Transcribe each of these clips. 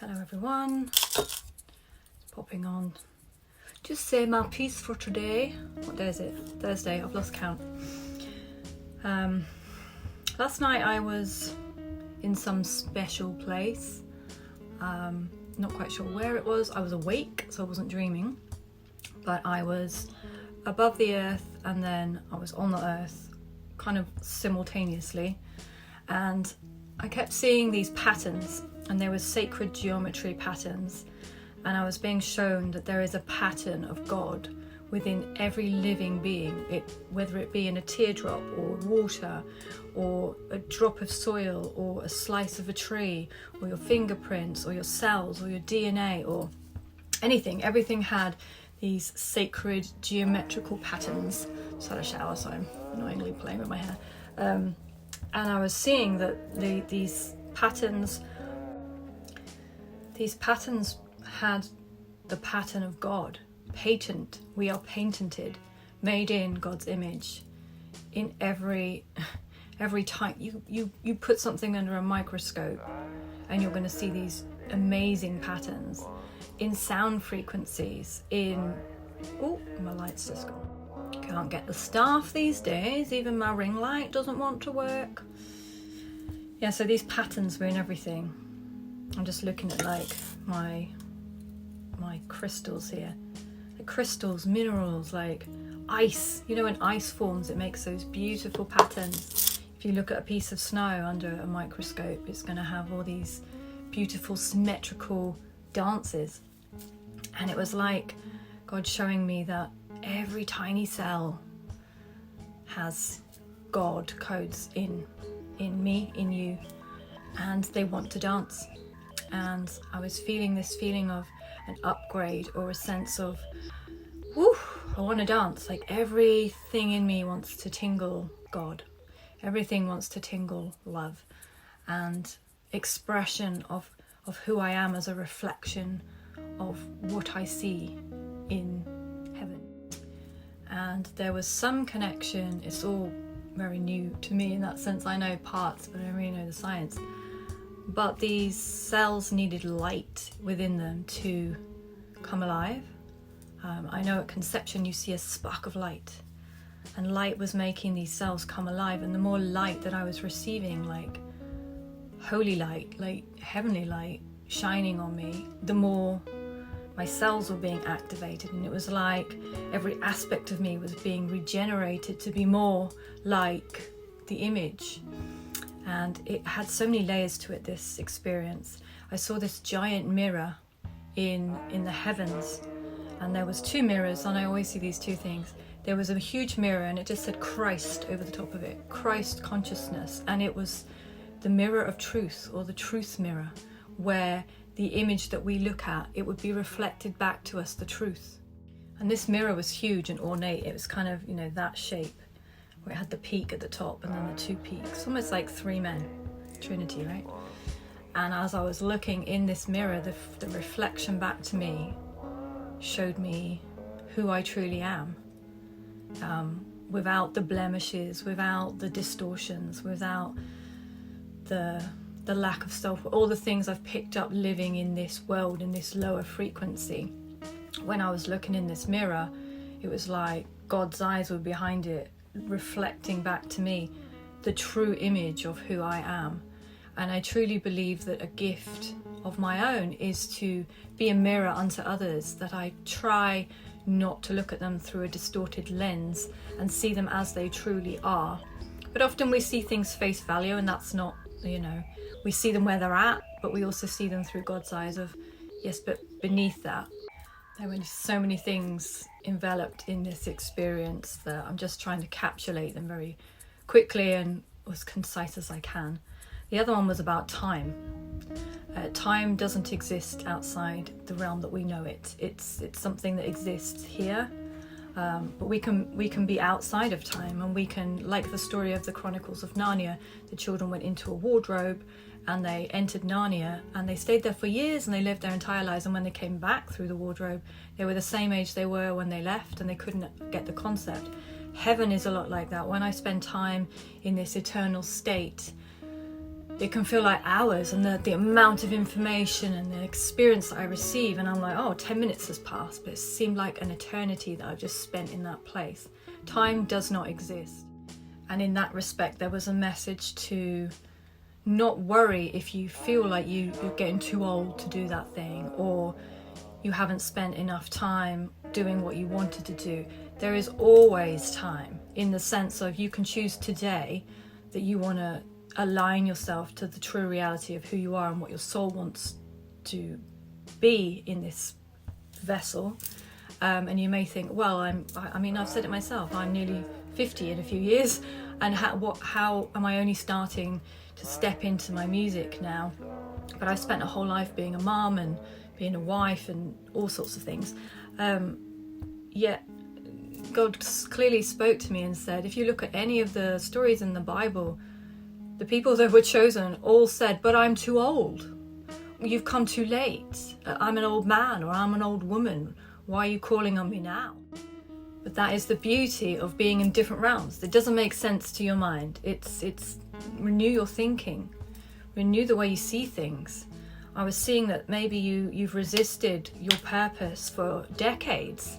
Hello everyone, popping on. Just say my piece for today. What day is it? Thursday, I've lost count. Last night I was in some special place. Not quite sure where it was. I was awake, so I wasn't dreaming. But I was above the earth and then I was on the earth kind of simultaneously. And I kept seeing these patterns, and there was sacred geometry patterns, and I was being shown that there is a pattern of God within every living being, whether it be in a teardrop or water or a drop of soil or a slice of a tree or your fingerprints or your cells or your DNA or anything. Everything had these sacred geometrical patterns. Just had a shower, so I'm annoyingly playing with my hair. And I was seeing that these patterns had the pattern of God. Patent. We are patented, made in God's image. In every time you put something under a microscope, and you're going to see these amazing patterns in sound frequencies. My light's just gone. Can't get the staff these days. Even my ring light doesn't want to work. Yeah, so these patterns were in everything. I'm just looking at like my crystals here. Like crystals, minerals, like ice. You know, when ice forms, it makes those beautiful patterns. If you look at a piece of snow under a microscope, it's going to have all these beautiful symmetrical dances. And it was like God showing me that every tiny cell has God codes in me, in you, and they want to dance. And I was feeling this feeling of an upgrade or a sense of, woo, I want to dance. Like everything in me wants to tingle God. Everything wants to tingle love and expression of who I am as a reflection of what I see in heaven. And there was some connection. It's all very new to me in that sense. I know parts, but I don't really know the science. But these cells needed light within them to come alive. I know at conception you see a spark of light, and light was making these cells come alive. And the more light that I was receiving, like holy light, like heavenly light shining on me, the more my cells were being activated. And it was like every aspect of me was being regenerated to be more like the image. And it had so many layers to it, this experience. I saw this giant mirror in the heavens, and there was two mirrors, and I always see these two things. There was a huge mirror, and it just said Christ over the top of it, Christ consciousness, and it was the mirror of truth, or the truth mirror, where the image that we look at, it would be reflected back to us, the truth. And this mirror was huge and ornate. It was kind of, that shape, where it had the peak at the top and then the two peaks, almost like three men, Trinity, right? And as I was looking in this mirror, the reflection back to me showed me who I truly am, without the blemishes, without the distortions, without the lack of self, all the things I've picked up living in this world, in this lower frequency. When I was looking in this mirror, it was like God's eyes were behind it, reflecting back to me the true image of who I am. And I truly believe that a gift of my own is to be a mirror unto others, that I try not to look at them through a distorted lens and see them as they truly are. But often we see things face value, and that's not, we see them where they're at, but we also see them through God's eyes of, yes, but beneath that, there were so many things enveloped in this experience that I'm just trying to capsulate them very quickly and as concise as I can. The other one was about time. Time doesn't exist outside the realm that we know it. It's something that exists here, but we can be outside of time, and we can, like the story of the Chronicles of Narnia, the children went into a wardrobe and they entered Narnia and they stayed there for years and they lived their entire lives, and when they came back through the wardrobe, they were the same age they were when they left, and they couldn't get the concept. Heaven is a lot like that. When I spend time in this eternal state, it can feel like hours, and the amount of information and the experience that I receive, and I'm like, oh, 10 minutes has passed, but it seemed like an eternity that I've just spent in that place. Time does not exist. And in that respect, there was a message to not worry if you feel like you're getting too old to do that thing, or you haven't spent enough time doing what you wanted to do. There is always time, in the sense of you can choose today that you want to align yourself to the true reality of who you are and what your soul wants to be in this vessel. And you may think, well, I've said it myself, I'm nearly 50 in a few years, and how am I only starting to step into my music now? But I've spent a whole life being a mum and being a wife and all sorts of things. Yet God clearly spoke to me and said, if you look at any of the stories in the Bible, the people that were chosen all said, but I'm too old. You've come too late. I'm an old man, or I'm an old woman. Why are you calling on me now? But that is the beauty of being in different realms. It doesn't make sense to your mind. It's renew your thinking, renew the way you see things. I was seeing that maybe you've resisted your purpose for decades,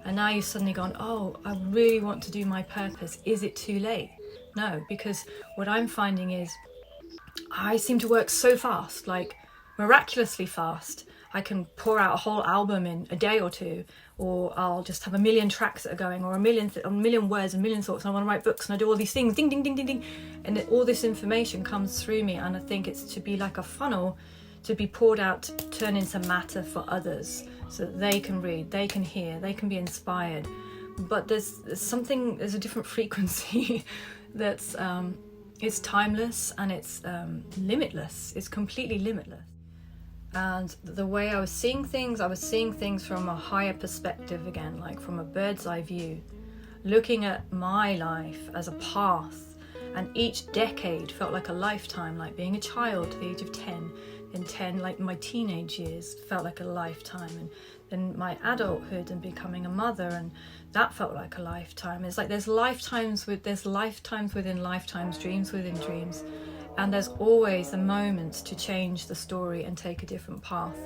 and now you've suddenly gone, oh, I really want to do my purpose. Is it too late? No, because what I'm finding is I seem to work so fast, like miraculously fast. I can pour out a whole album in a day or two, or I'll just have a million tracks that are going, or a million words, a million thoughts, and I want to write books, and I do all these things, ding, ding, ding, ding, ding, and all this information comes through me, and I think it's to be like a funnel, to be poured out, to turn into matter for others, so that they can read, they can hear, they can be inspired. But there's a different frequency that's it's timeless, and it's limitless. It's completely limitless. And the way I was seeing things from a higher perspective again, like from a bird's eye view, looking at my life as a path, and each decade felt like a lifetime, like being a child at the age of 10, then 10, like my teenage years felt like a lifetime, and then my adulthood and becoming a mother, and that felt like a lifetime. It's like there's lifetimes within lifetimes, dreams within dreams. And there's always a moment to change the story and take a different path.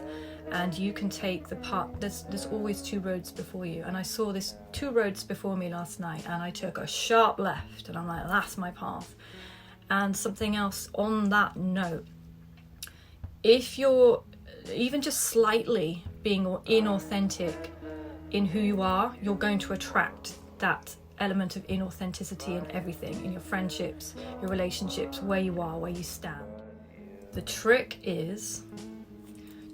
And you can take the path, there's always two roads before you. And I saw this 2 roads before me last night, and I took a sharp left, and I'm like, that's my path. And something else on that note, if you're even just slightly being inauthentic in who you are, you're going to attract that element of inauthenticity in everything, in your friendships, your relationships, where you are, where you stand. The trick is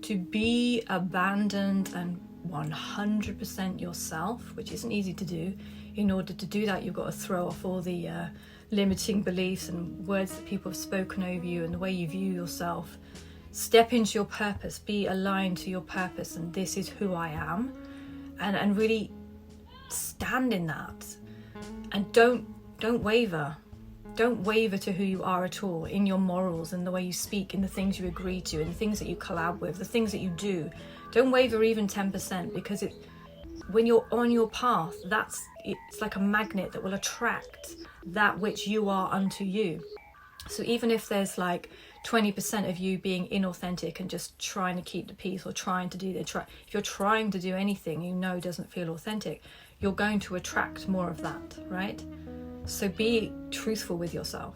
to be abandoned and 100% yourself, which isn't easy to do. In order to do that, you've got to throw off all the limiting beliefs and words that people have spoken over you and the way you view yourself. Step into your purpose, be aligned to your purpose, and this is who I am, and really stand in that. And don't waver. Don't waver to who you are at all, in your morals and the way you speak, in the things you agree to, and the things that you collab with, the things that you do. Don't waver even 10%, because when you're on your path, it's like a magnet that will attract that which you are unto you. So even if there's like 20% of you being inauthentic and just trying to keep the peace, or trying to if you're trying to do anything you know doesn't feel authentic, you're going to attract more of that, right? So be truthful with yourself.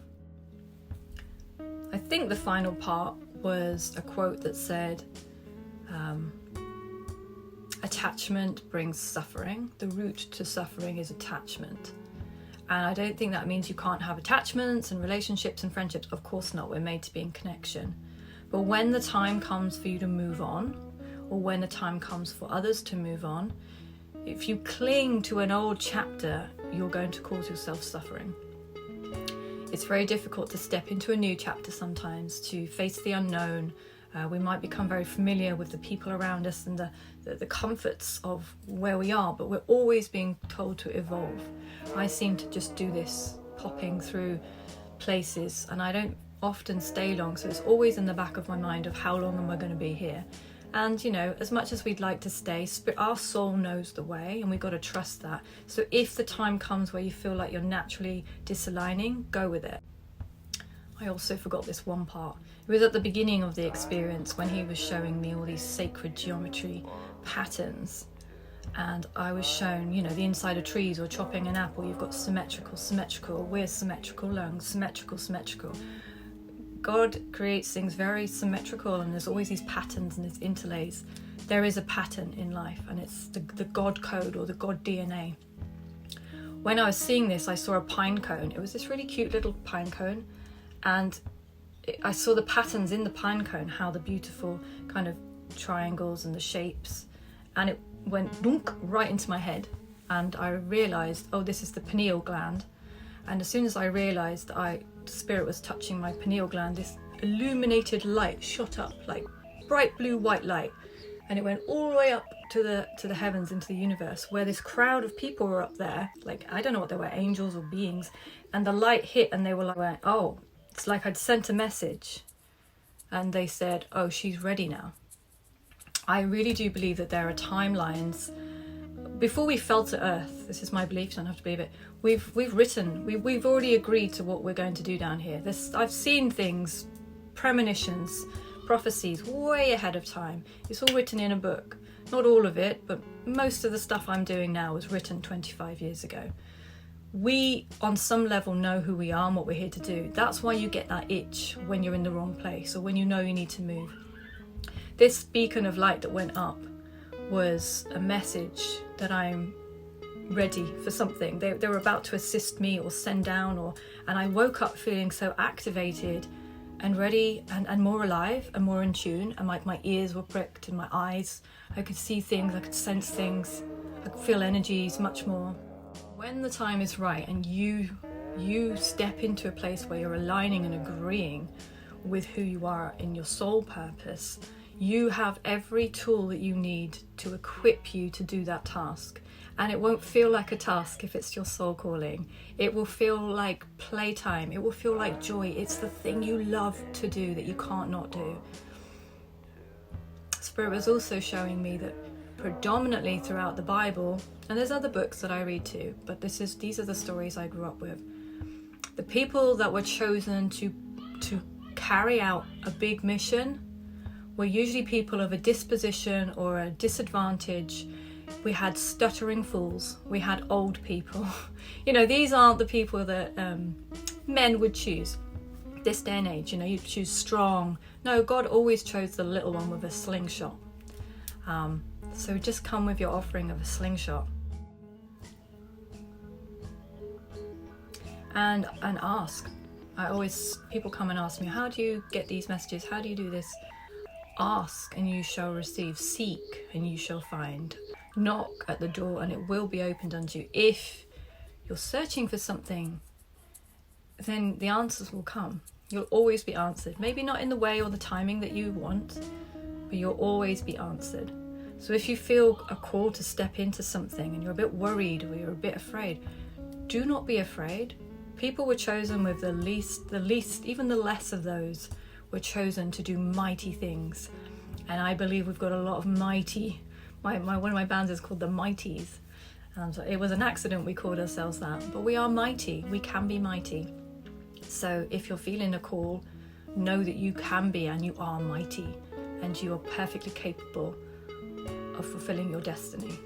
I think the final part was a quote that said, attachment brings suffering. The root to suffering is attachment. And I don't think that means you can't have attachments and relationships and friendships. Of course not. We're made to be in connection. But when the time comes for you to move on, or when the time comes for others to move on, if you cling to an old chapter, you're going to cause yourself suffering. It's very difficult to step into a new chapter sometimes, to face the unknown. We might become very familiar with the people around us and the comforts of where we are, but we're always being told to evolve. I seem to just do this, popping through places, and I don't often stay long, so it's always in the back of my mind of how long am I going to be here. And, you know, as much as we'd like to stay, our soul knows the way, and we've got to trust that. So if the time comes where you feel like you're naturally disaligning, go with it. I also forgot this one part. It was at the beginning of the experience when he was showing me all these sacred geometry patterns. And I was shown, you know, the inside of trees or chopping an apple. You've got symmetrical, we're symmetrical lungs, symmetrical. God creates things very symmetrical, and there's always these patterns and these interlays. There is a pattern in life, and it's the God code or the God DNA. When I was seeing this, I saw a pine cone. It was this really cute little pine cone, and I saw the patterns in the pine cone, how the beautiful kind of triangles and the shapes, and it went dunk right into my head, and I realized, oh, this is the pineal gland. And as soon as I realized the spirit was touching my pineal gland, this illuminated light shot up, like bright blue white light, and it went all the way up to the heavens, into the universe, where this crowd of people were up there, like I don't know what they were, angels or beings, and the light hit and they were like, oh, it's like I'd sent a message, and they said, oh, she's ready now. I really do believe that there are timelines. Before we fell to earth, this is my belief, you don't have to believe it, we've already agreed to what we're going to do down here. I've seen things, premonitions, prophecies way ahead of time. It's all written in a book. Not all of it, but most of the stuff I'm doing now was written 25 years ago. We, on some level, know who we are and what we're here to do. That's why you get that itch when you're in the wrong place or when you know you need to move. This beacon of light that went up was a message that I'm ready for something. They were about to assist me or send down, and I woke up feeling so activated and ready and more alive and more in tune, and like my ears were pricked and my eyes, I could see things, I could sense things, I could feel energies much more. When the time is right and you step into a place where you're aligning and agreeing with who you are in your soul purpose, you have every tool that you need to equip you to do that task. And it won't feel like a task if it's your soul calling. It will feel like playtime. It will feel like joy. It's the thing you love to do that you can't not do. Spirit was also showing me that predominantly throughout the Bible, and there's other books that I read too, but these are the stories I grew up with. The people that were chosen to carry out a big mission were usually people of a disposition or a disadvantage. We had stuttering fools, we had old people. You know, these aren't the people that men would choose this day and age. You know, you'd choose strong. No, God always chose the little one with a slingshot. So just come with your offering of a slingshot and ask. People come and ask me, how do you get these messages? How do you do this? Ask and you shall receive. Seek and you shall find. Knock at the door and it will be opened unto you. If you're searching for something, then the answers will come. You'll always be answered. Maybe not in the way or the timing that you want, but you'll always be answered. So if you feel a call to step into something and you're a bit worried or you're a bit afraid, do not be afraid. People were chosen with the least, even the less of those were chosen to do mighty things. And I believe we've got a lot of mighty, one of my bands is called the Mighties. So it was an accident we called ourselves that, but we are mighty, we can be mighty. So if you're feeling a call, know that you can be and you are mighty and you are perfectly capable of fulfilling your destiny.